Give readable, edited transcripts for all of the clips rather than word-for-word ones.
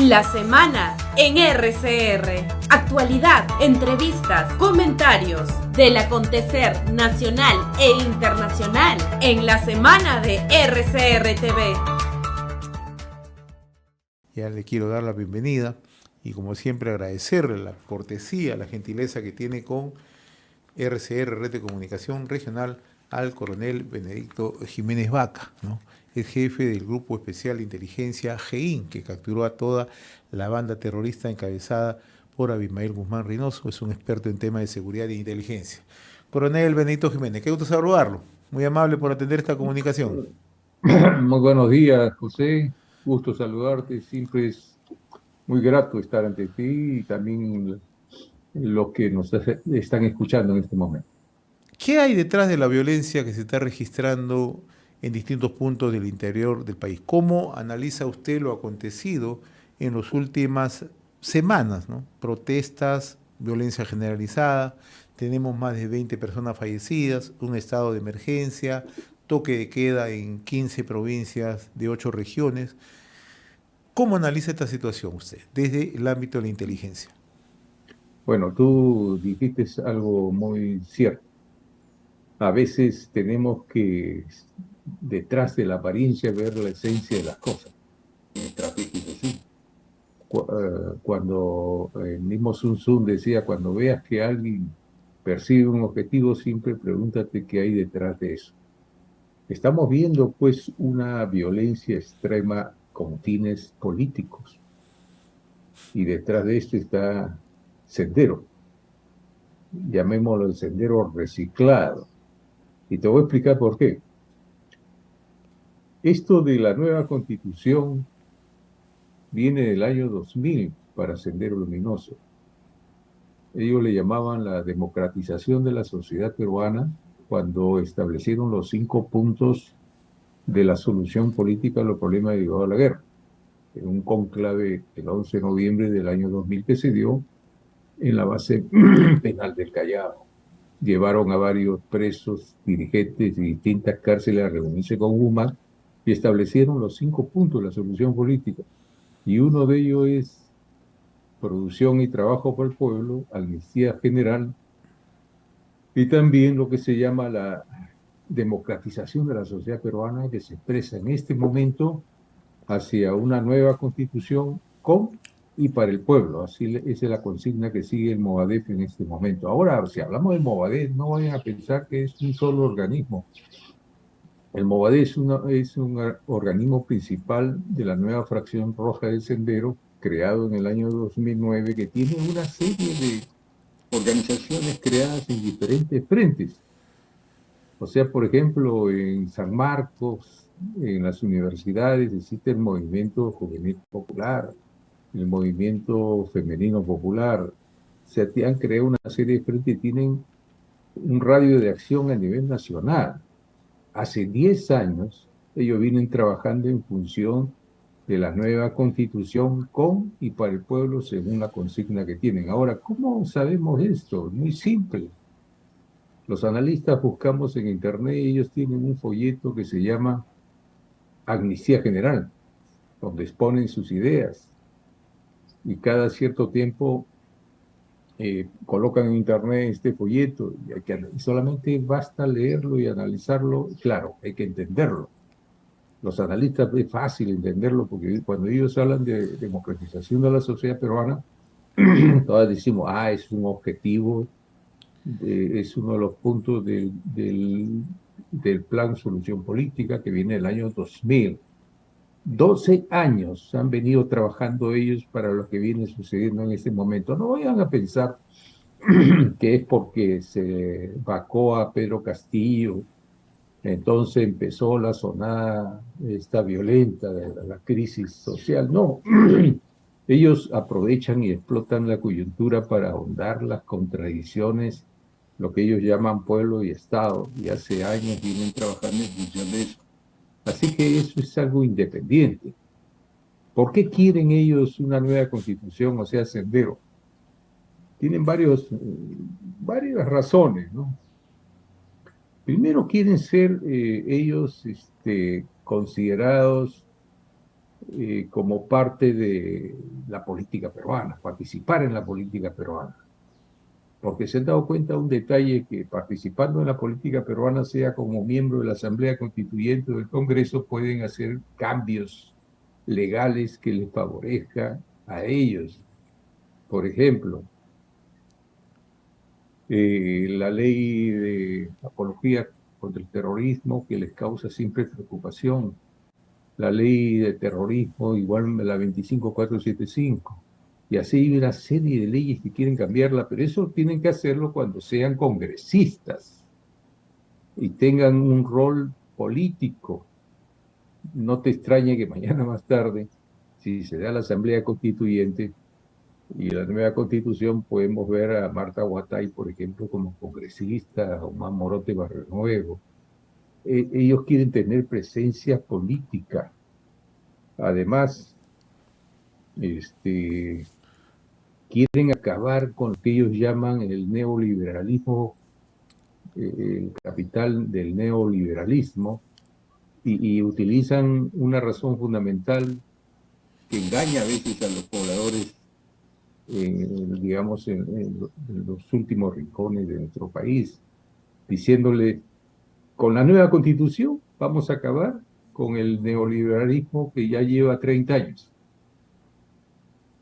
La semana en RCR. Actualidad, entrevistas, comentarios del acontecer nacional e internacional en la semana de RCR TV. Ya le quiero dar la bienvenida y como siempre agradecerle la cortesía, la gentileza que tiene con RCR, Red de Comunicación Regional, al coronel Benedicto Jiménez Vaca, ¿no? El jefe del Grupo Especial de Inteligencia GEIN, que capturó a toda la banda terrorista encabezada por Abimael Guzmán Reynoso. Es un experto en temas de seguridad e inteligencia. Coronel Benedicto Jiménez, qué gusto saludarlo. Muy amable por atender esta comunicación. Muy buenos días, José. Gusto saludarte. Siempre es muy grato estar ante ti y también los que nos están escuchando en este momento. ¿Qué hay detrás de la violencia que se está registrando en distintos puntos del interior del país? ¿Cómo analiza usted lo acontecido en las últimas semanas, ¿no? Protestas, violencia generalizada, tenemos más de 20 personas fallecidas, un estado de emergencia, toque de queda en 15 provincias de 8 regiones. ¿Cómo analiza esta situación usted desde el ámbito de la inteligencia? Bueno, tú dijiste algo muy cierto. A veces tenemos que, detrás de la apariencia, ver la esencia de las cosas. En estrategia es así. Cuando el mismo Sun Tzu decía, cuando veas que alguien persigue un objetivo, siempre pregúntate qué hay detrás de eso. Estamos viendo, pues, una violencia extrema con fines políticos. Y detrás de esto está Sendero. Llamémoslo el Sendero reciclado. Y te voy a explicar por qué. Esto de la nueva Constitución viene del año 2000 para Sendero Luminoso. Ellos le llamaban la democratización de la sociedad peruana cuando establecieron los 5 puntos de la solución política a los problemas derivados de la guerra. En un cónclave el 11 de noviembre del año 2000 que se dio en la base penal del Callao. Llevaron a varios presos, dirigentes de distintas cárceles a reunirse con Guzmán y establecieron los 5 puntos de la solución política. Y uno de ellos es producción y trabajo para el pueblo, amnistía general y también lo que se llama la democratización de la sociedad peruana, que se expresa en este momento hacia una nueva constitución con y para el pueblo. Así esa es la consigna que sigue el Movadef en este momento. Ahora, si hablamos del Movadef, no vayan a pensar que es un solo organismo. El Movadef es un organismo principal de la nueva fracción roja del Sendero, creado en el año 2009, que tiene una serie de organizaciones creadas en diferentes frentes. O sea, por ejemplo, en San Marcos, en las universidades, existe el movimiento juvenil popular, el movimiento femenino popular. Se han creado una serie de frentes que tienen un radio de acción a nivel nacional. Hace 10 años, ellos vienen trabajando en función de la nueva constitución con y para el pueblo según la consigna que tienen. Ahora, ¿cómo sabemos esto? Muy simple. Los analistas buscamos en internet y ellos tienen un folleto que se llama Amnistía General, donde exponen sus ideas. Y cada cierto tiempo colocan en internet este folleto y solamente basta leerlo y analizarlo. Claro, hay que entenderlo. Los analistas es fácil entenderlo porque cuando ellos hablan de democratización de la sociedad peruana, todos decimos, es un objetivo, es uno de los puntos del plan Solución Política que viene del año 2000. 12 años han venido trabajando ellos para lo que viene sucediendo en este momento. No vayan a pensar que es porque se vacó a Pedro Castillo, entonces empezó la sonada esta violenta de la crisis social. No, ellos aprovechan y explotan la coyuntura para ahondar las contradicciones, lo que ellos llaman pueblo y Estado, y hace años vienen trabajando en función de eso. Así que eso es algo independiente. ¿Por qué quieren ellos una nueva constitución, o sea, Sendero? Tienen varias razones, ¿no? Primero quieren ser ellos considerados como parte de la política peruana, participar en la política peruana. Porque se han dado cuenta de un detalle, que participando en la política peruana, sea como miembro de la Asamblea Constituyente o del Congreso, pueden hacer cambios legales que les favorezca a ellos. Por ejemplo, la ley de apología contra el terrorismo, que les causa siempre preocupación, la ley de terrorismo, igual la 25475, y así hay una serie de leyes que quieren cambiarla, pero eso tienen que hacerlo cuando sean congresistas y tengan un rol político. No te extrañe que mañana más tarde, si se da la Asamblea Constituyente y la nueva Constitución, podemos ver a Marta Huatay, por ejemplo, como congresista, a Omar Morote Barrionuevo. Ellos quieren tener presencia política. Además, quieren acabar con lo que ellos llaman el neoliberalismo, el capital del neoliberalismo, y utilizan una razón fundamental que engaña a veces a los pobladores, digamos, en los últimos rincones de nuestro país, diciéndole, con la nueva Constitución vamos a acabar con el neoliberalismo que ya lleva 30 años.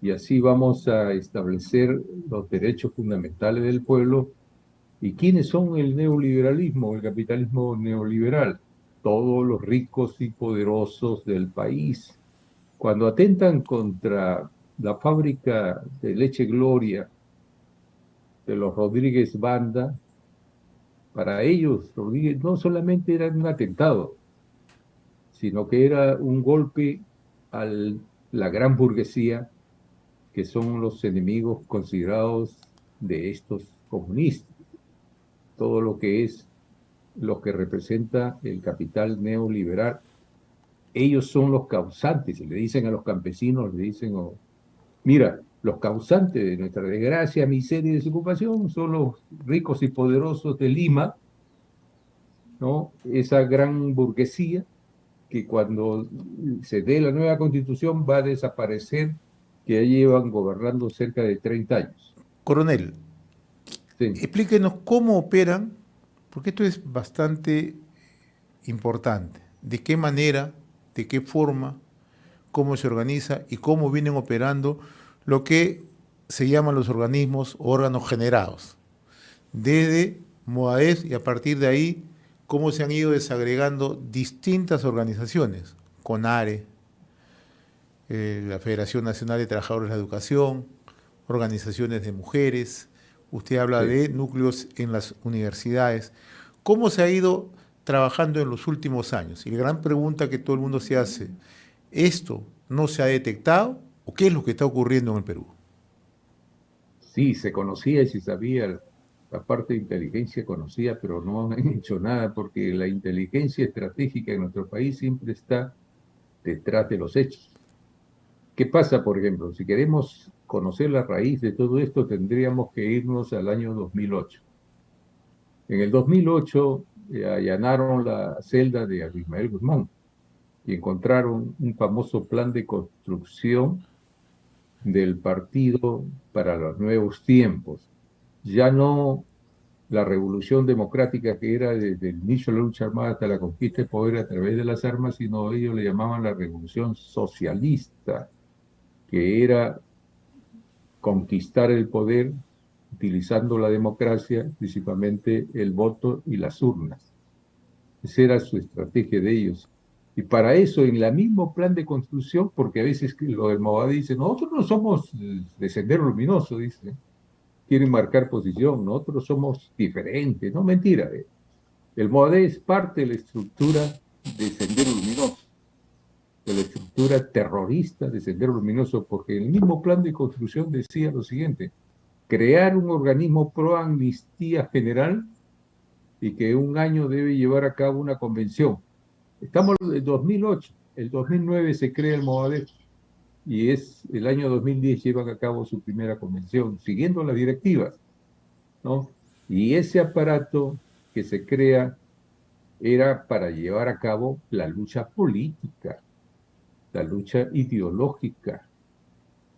Y así vamos a establecer los derechos fundamentales del pueblo. ¿Y quiénes son el neoliberalismo, el capitalismo neoliberal? Todos los ricos y poderosos del país. Cuando atentan contra la fábrica de leche Gloria de los Rodríguez Banda, para ellos Rodríguez no solamente era un atentado, sino que era un golpe a la gran burguesía, que son los enemigos considerados de estos comunistas. Todo lo que es lo que representa el capital neoliberal, ellos son los causantes. Le dicen a los campesinos, le dicen, mira, los causantes de nuestra desgracia, miseria y desocupación son los ricos y poderosos de Lima, ¿no? Esa gran burguesía que cuando se dé la nueva Constitución va a desaparecer, que ya llevan gobernando cerca de 30 años. Coronel, Sí. explíquenos cómo operan, porque esto es bastante importante. ¿De qué manera, de qué forma, cómo se organiza y cómo vienen operando lo que se llaman los organismos o órganos generados? Desde Moaes, y a partir de ahí, cómo se han ido desagregando distintas organizaciones, CONARE, la Federación Nacional de Trabajadores de la Educación, organizaciones de mujeres, usted habla Sí. de núcleos en las universidades. ¿Cómo se ha ido trabajando en los últimos años? Y la gran pregunta que todo el mundo se hace, ¿esto no se ha detectado o qué es lo que está ocurriendo en el Perú? Sí, se conocía y se sabía, la parte de inteligencia conocía, pero no han hecho nada, porque la inteligencia estratégica en nuestro país siempre está detrás de los hechos. ¿Qué pasa, por ejemplo? Si queremos conocer la raíz de todo esto, tendríamos que irnos al año 2008. En el 2008 allanaron la celda de Abimael Guzmán y encontraron un famoso plan de construcción del partido para los nuevos tiempos. Ya no la revolución democrática que era desde el inicio de la lucha armada hasta la conquista de poder a través de las armas, sino ellos le llamaban la revolución socialista, que era conquistar el poder utilizando la democracia, principalmente el voto y las urnas. Esa era su estrategia de ellos. Y para eso, en el mismo plan de construcción, porque a veces lo del Movadé dice, nosotros no somos de Sendero Luminoso, dice, quieren marcar posición, nosotros somos diferentes. No, mentira. El Movadé es parte de la estructura de Sendero Luminoso, de la estructura terrorista de Sendero Luminoso, porque el mismo plan de construcción decía lo siguiente: crear un organismo pro amnistía general y que un año debe llevar a cabo una convención. Estamos en el 2008, el 2009 se crea el Movadef y es el año 2010 llevan a cabo su primera convención, siguiendo las directivas, ¿no? Y ese aparato que se crea era para llevar a cabo la lucha política. la lucha ideológica,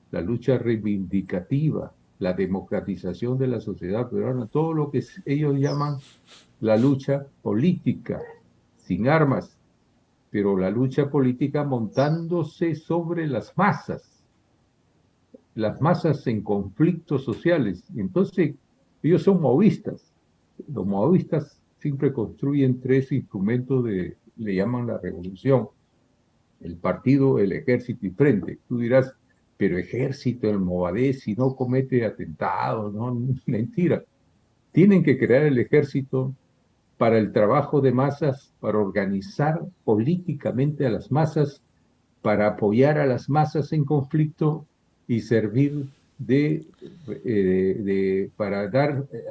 la lucha reivindicativa, la democratización de la sociedad peruana, todo lo que ellos llaman la lucha política, sin armas, pero la lucha política montándose sobre las masas en conflictos sociales. Entonces, ellos son maoístas. Los maoístas siempre construyen tres instrumentos le llaman la revolución: el partido, el ejército y frente. Tú dirás, pero ejército, el Movadef, si no comete atentados, no, mentira. Tienen que crear el ejército para el trabajo de masas, para organizar políticamente a las masas, para apoyar a las masas en conflicto y servir para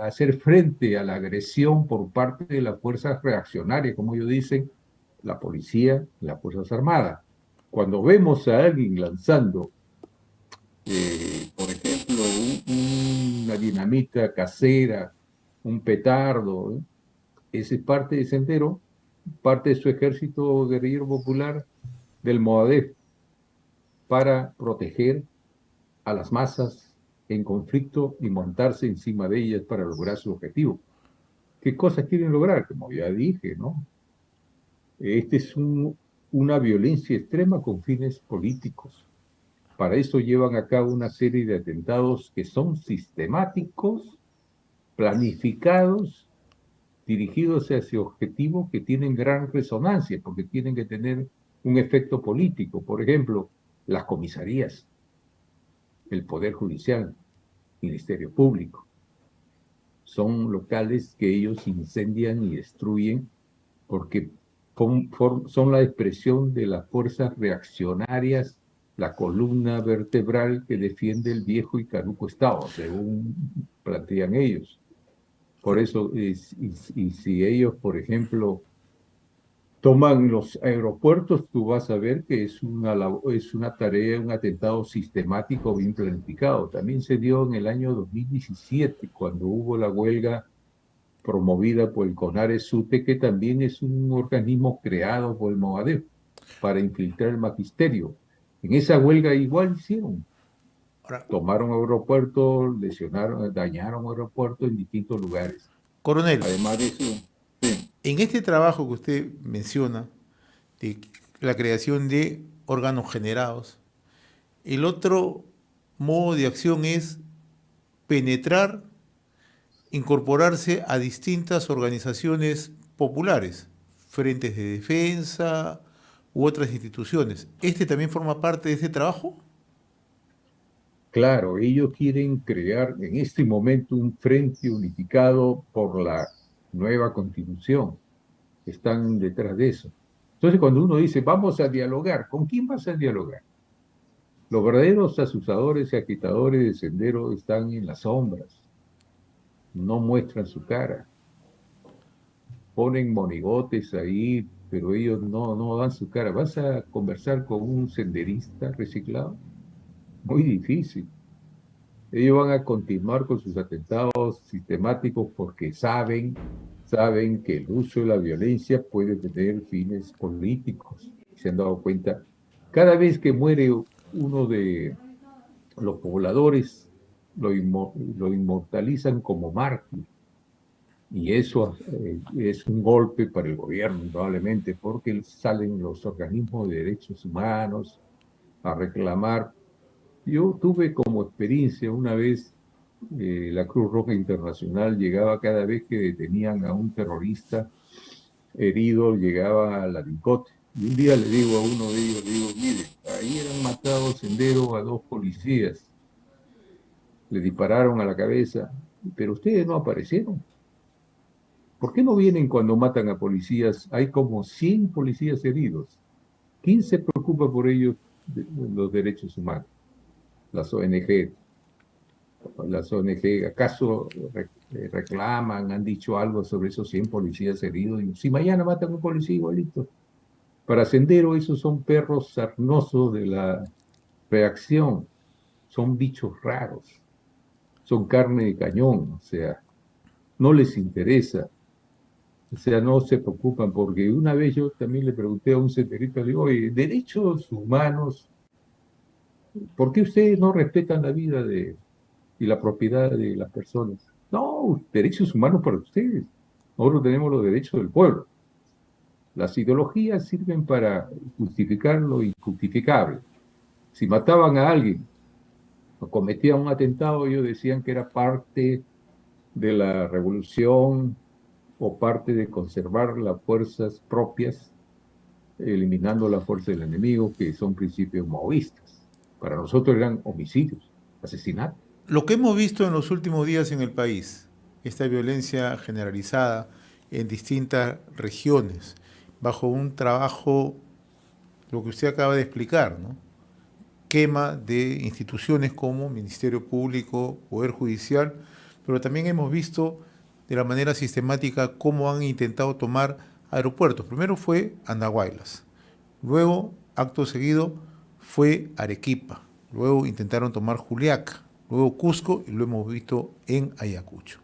hacer frente a la agresión por parte de las fuerzas reaccionarias, como ellos dicen, la policía, las Fuerzas Armadas. Cuando vemos a alguien lanzando, por ejemplo, una dinamita casera, un petardo, ese es parte de Sendero, parte de su ejército guerrillero popular del Movadef, para proteger a las masas en conflicto y montarse encima de ellas para lograr su objetivo. ¿Qué cosas quieren lograr? Como ya dije, ¿no? Este es una violencia extrema con fines políticos. Para eso llevan a cabo una serie de atentados que son sistemáticos, planificados, dirigidos hacia objetivos que tienen gran resonancia, porque tienen que tener un efecto político. Por ejemplo, las comisarías, el Poder Judicial, Ministerio Público. Son locales que ellos incendian y destruyen porque son la expresión de las fuerzas reaccionarias, la columna vertebral que defiende el viejo y caduco Estado, según plantean ellos. Por eso, y si ellos, por ejemplo, toman los aeropuertos, tú vas a ver que es una tarea, un atentado sistemático bien planificado. También se dio en el año 2017, cuando hubo la huelga promovida por el CONARES-SUTE, que también es un organismo creado por el Movadef para infiltrar el magisterio. En esa huelga igual hicieron. Tomaron aeropuertos, dañaron aeropuertos en distintos lugares. Coronel, Además de eso, sí. En este trabajo que usted menciona, de la creación de órganos generados, el otro modo de acción es penetrar, incorporarse a distintas organizaciones populares, frentes de defensa u otras instituciones. ¿Este también forma parte de este trabajo? Claro, ellos quieren crear en este momento un frente unificado por la nueva constitución. Están detrás de eso. Entonces, cuando uno dice, vamos a dialogar, ¿con quién vas a dialogar? Los verdaderos asusadores y agitadores de Sendero están en las sombras, no muestran su cara, ponen monigotes ahí, pero ellos no dan su cara. ¿Vas a conversar con un senderista reciclado? Muy difícil. Ellos van a continuar con sus atentados sistemáticos porque saben que el uso de la violencia puede tener fines políticos. Se han dado cuenta. Cada vez que muere uno de los pobladores, lo inmortalizan como mártir. Y eso es un golpe para el gobierno, probablemente, porque salen los organismos de derechos humanos a reclamar. Yo tuve como experiencia una vez, la Cruz Roja Internacional llegaba cada vez que detenían a un terrorista herido, llegaba a la DICOT. Y un día le digo a uno de ellos, mire, ahí eran matados Sendero a 2 policías, le dispararon a la cabeza, pero ustedes no aparecieron. ¿Por qué no vienen cuando matan a policías? Hay como 100 policías heridos. ¿Quién se preocupa por ellos, los derechos humanos? Las ONG. ¿Acaso reclaman, han dicho algo sobre esos 100 policías heridos? Y si mañana matan a un policía igualito. Para Sendero, esos son perros sarnosos de la reacción. Son bichos raros. Son carne de cañón. O sea, no les interesa. O sea, no se preocupan, porque una vez yo también le pregunté a un senderista, le digo, oye, derechos humanos, ¿por qué ustedes no respetan la vida y la propiedad de las personas? No, derechos humanos para ustedes. Nosotros tenemos los derechos del pueblo. Las ideologías sirven para justificar lo injustificable. Si mataban a alguien o cometían un atentado, ellos decían que era parte de la revolución o parte de conservar las fuerzas propias, eliminando la fuerza del enemigo, que son principios maoístas. Para nosotros eran homicidios, asesinatos. Lo que hemos visto en los últimos días en el país, esta violencia generalizada en distintas regiones, bajo un trabajo, lo que usted acaba de explicar, ¿no? Quema de instituciones como Ministerio Público, Poder Judicial, pero también hemos visto de la manera sistemática cómo han intentado tomar aeropuertos. Primero fue Andahuaylas, luego, acto seguido, fue Arequipa, luego intentaron tomar Juliaca, luego Cusco y lo hemos visto en Ayacucho.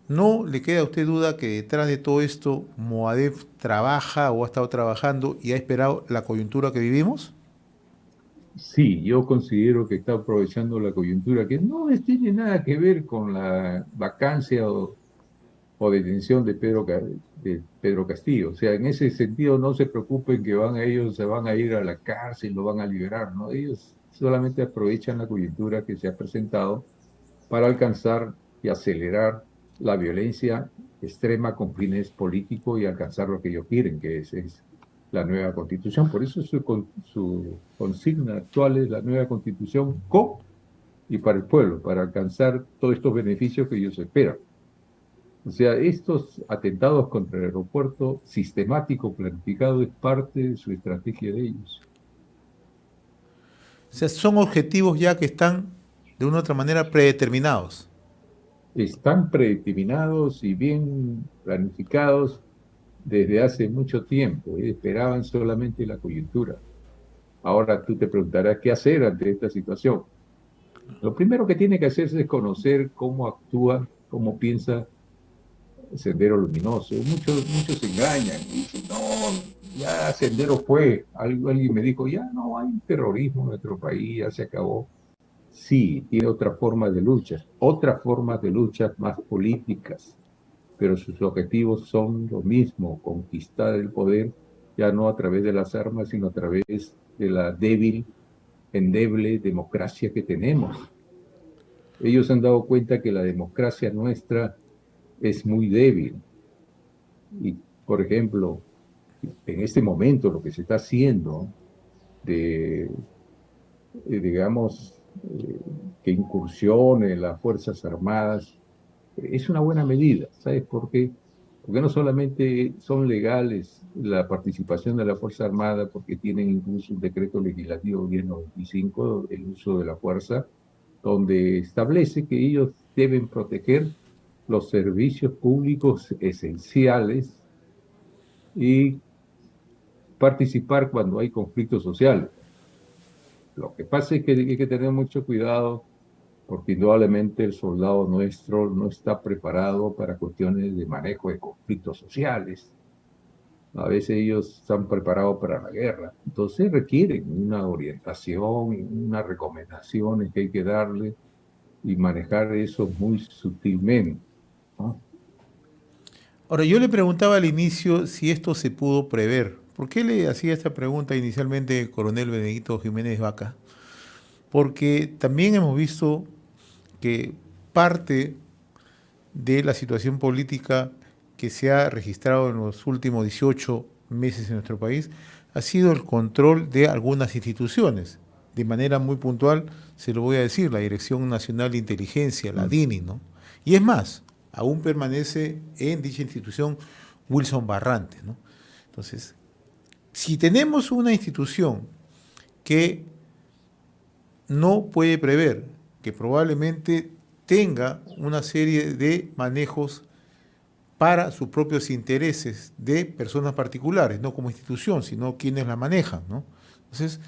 ¿No le queda a usted duda que detrás de todo esto Moadef trabaja o ha estado trabajando y ha esperado la coyuntura que vivimos? Sí, yo considero que está aprovechando la coyuntura, que no tiene nada que ver con la vacancia o detención de Pedro Castillo. O sea, en ese sentido no se preocupen que ellos se van a ir a la cárcel, lo van a liberar, ¿no? Ellos solamente aprovechan la coyuntura que se ha presentado para alcanzar y acelerar la violencia extrema con fines políticos y alcanzar lo que ellos quieren, que es la nueva constitución. Por eso su consigna actual es la nueva constitución con y para el pueblo, para alcanzar todos estos beneficios que ellos esperan. O sea, estos atentados contra el aeropuerto sistemático, planificado, es parte de su estrategia de ellos. O sea, son objetivos ya que están de una u otra manera predeterminados. Están predeterminados y bien planificados desde hace mucho tiempo. Esperaban solamente la coyuntura. Ahora tú te preguntarás qué hacer ante esta situación. Lo primero que tiene que hacerse es conocer cómo actúa, cómo piensa Sendero Luminoso. Muchos se engañan y dicen, no, ya Sendero fue. Alguien me dijo, ya no hay terrorismo en nuestro país, ya se acabó. Sí, tiene otra forma de lucha, otras formas de lucha más políticas, pero sus objetivos son lo mismo, conquistar el poder, ya no a través de las armas, sino a través de la endeble democracia que tenemos. Ellos han dado cuenta que la democracia nuestra es muy débil. Y, por ejemplo, en este momento lo que se está haciendo digamos, que incursionen las Fuerzas Armadas, es una buena medida. ¿Sabes por qué? Porque no solamente son legales la participación de la Fuerza Armada, porque tienen incluso un decreto legislativo 1095, el uso de la fuerza, donde establece que ellos deben proteger los servicios públicos esenciales y participar cuando hay conflictos sociales. Lo que pasa es que hay que tener mucho cuidado porque indudablemente el soldado nuestro no está preparado para cuestiones de manejo de conflictos sociales. A veces ellos están preparados para la guerra. Entonces requieren una orientación, unas recomendaciones que hay que darle y manejar eso muy sutilmente, ¿no? Ahora, yo le preguntaba al inicio si esto se pudo prever. ¿Por qué le hacía esta pregunta inicialmente el coronel Benedicto Jiménez Vaca? Porque también hemos visto que parte de la situación política que se ha registrado en los últimos 18 meses en nuestro país ha sido el control de algunas instituciones. De manera muy puntual, se lo voy a decir, la Dirección Nacional de Inteligencia, la DINI, ¿no? Y es más, aún permanece en dicha institución Wilson Barrantes, ¿no? Entonces, si tenemos una institución que no puede prever, que probablemente tenga una serie de manejos para sus propios intereses de personas particulares, no como institución, sino quienes la manejan, ¿no? Entonces,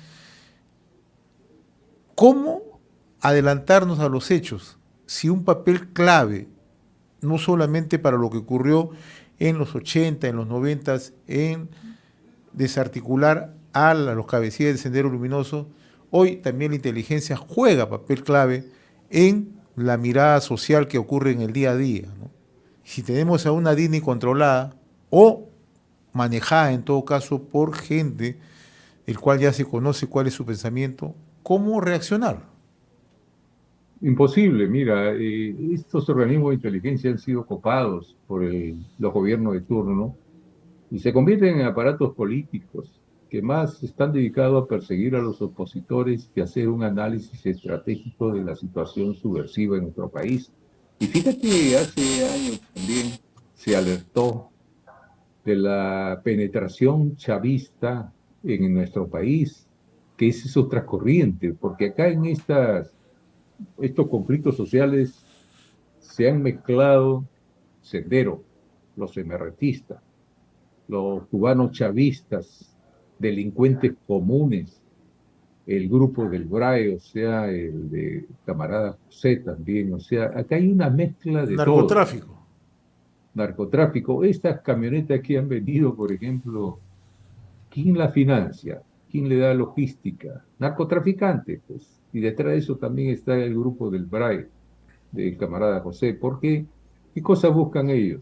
¿cómo adelantarnos a los hechos si un papel clave, no solamente para lo que ocurrió en los 80, en los 90, en desarticular a los cabecillas del Sendero Luminoso. Hoy también la inteligencia juega papel clave en la mirada social que ocurre en el día a día, ¿no? Si tenemos a una DINI controlada o manejada en todo caso por gente el cual ya se conoce cuál es su pensamiento, ¿cómo reaccionar? Imposible, mira, estos organismos de inteligencia han sido copados por los gobiernos de turno y se convierten en aparatos políticos que más están dedicados a perseguir a los opositores que a hacer un análisis estratégico de la situación subversiva en nuestro país. Y fíjate, hace años también se alertó de la penetración chavista en nuestro país, que es otra corriente, porque acá en estos conflictos sociales se han mezclado Sendero, los emerretistas, los cubanos chavistas, delincuentes comunes, el grupo del BRAE, o sea, el de camarada José también, o sea, acá hay una mezcla de narcotráfico. todo. Narcotráfico. Estas camionetas que han vendido, por ejemplo, ¿quién la financia? ¿Quién le da logística? Narcotraficantes, pues. Y detrás de eso también está el grupo del BRAE, del camarada José. ¿Por qué? ¿Qué cosas buscan ellos?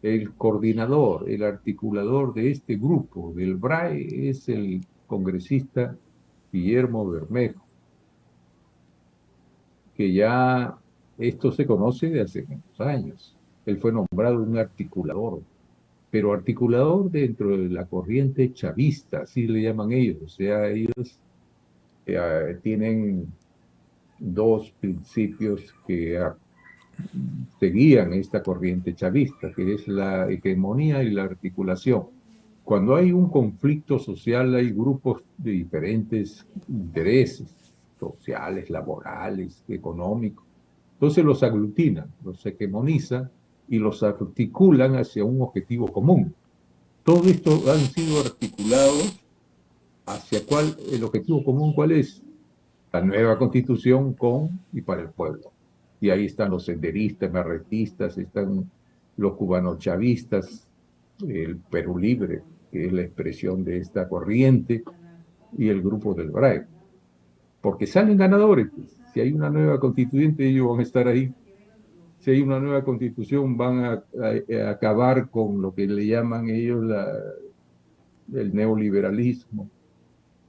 El coordinador, el articulador de este grupo del BRAE es el congresista Guillermo Bermejo, que ya esto se conoce de hace muchos años. Él fue nombrado un articulador, pero articulador dentro de la corriente chavista, así le llaman ellos. O sea, ellos tienen dos principios que seguían esta corriente chavista, que es la hegemonía y la articulación. Cuando hay un conflicto social, hay grupos de diferentes intereses sociales, laborales, económicos. Entonces los aglutinan, los hegemonizan y los articulan hacia un objetivo común. Todo esto han sido articulados hacia el objetivo común, ¿cuál es? La nueva constitución con y para el pueblo. Y ahí están los senderistas, emerretistas, están los cubanos chavistas, el Perú Libre, que es la expresión de esta corriente, y el grupo del BRAE. Porque salen ganadores, pues. Si hay una nueva constituyente, ellos van a estar ahí. Si hay una nueva constitución, van a acabar con lo que le llaman ellos el neoliberalismo.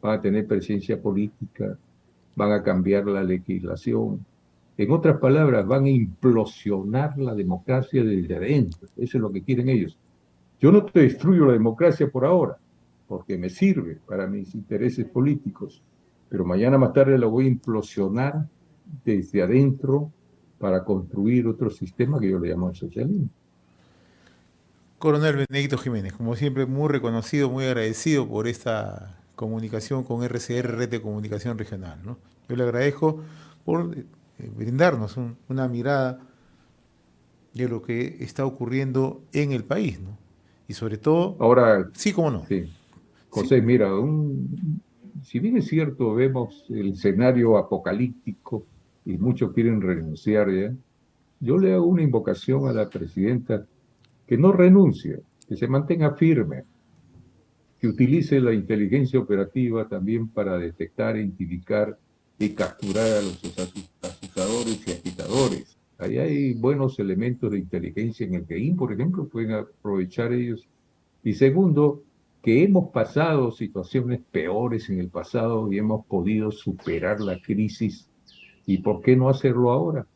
Van a tener presencia política, van a cambiar la legislación. En otras palabras, van a implosionar la democracia desde adentro. Eso es lo que quieren ellos. Yo no te destruyo la democracia por ahora, porque me sirve para mis intereses políticos, pero mañana más tarde la voy a implosionar desde adentro para construir otro sistema que yo le llamo el socialismo. Coronel Benedicto Jiménez, como siempre, muy reconocido, muy agradecido por esta comunicación con RCR, Red de Comunicación Regional, ¿no? Yo le agradezco por brindarnos una mirada de lo que está ocurriendo en el país, ¿no? Y sobre todo... Ahora, sí, cómo no. Sí. José, sí. Mira, si bien es cierto, vemos el escenario apocalíptico y muchos quieren renunciar ya, yo le hago una invocación a la presidenta que no renuncie, que se mantenga firme, que utilice la inteligencia operativa también para detectar, identificar y capturar a los asusadores y agitadores. Ahí hay buenos elementos de inteligencia en el GEIN, por ejemplo, pueden aprovechar ellos. Y segundo, que hemos pasado situaciones peores en el pasado y hemos podido superar la crisis. ¿Y por qué no hacerlo ahora?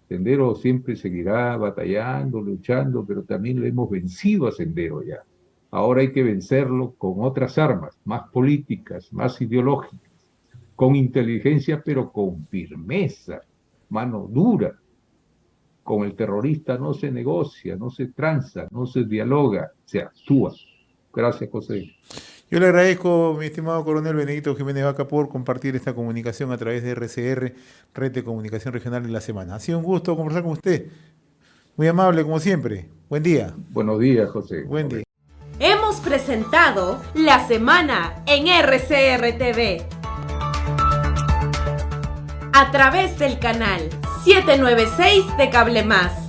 Sendero siempre seguirá batallando, luchando, pero también le hemos vencido a Sendero ya. Ahora hay que vencerlo con otras armas, más políticas, más ideológicas, con inteligencia, pero con firmeza, mano dura. Con el terrorista no se negocia, no se tranza, no se dialoga, se actúa. Gracias, José. Yo le agradezco, mi estimado coronel Benedicto Jiménez Vaca, por compartir esta comunicación a través de RCR, Red de Comunicación Regional de la Semana. Ha sido un gusto conversar con usted. Muy amable, como siempre. Buen día. Buenos días, José. Buen día. Hemos presentado La Semana en RCR TV. A través del canal 796 de Cable Más.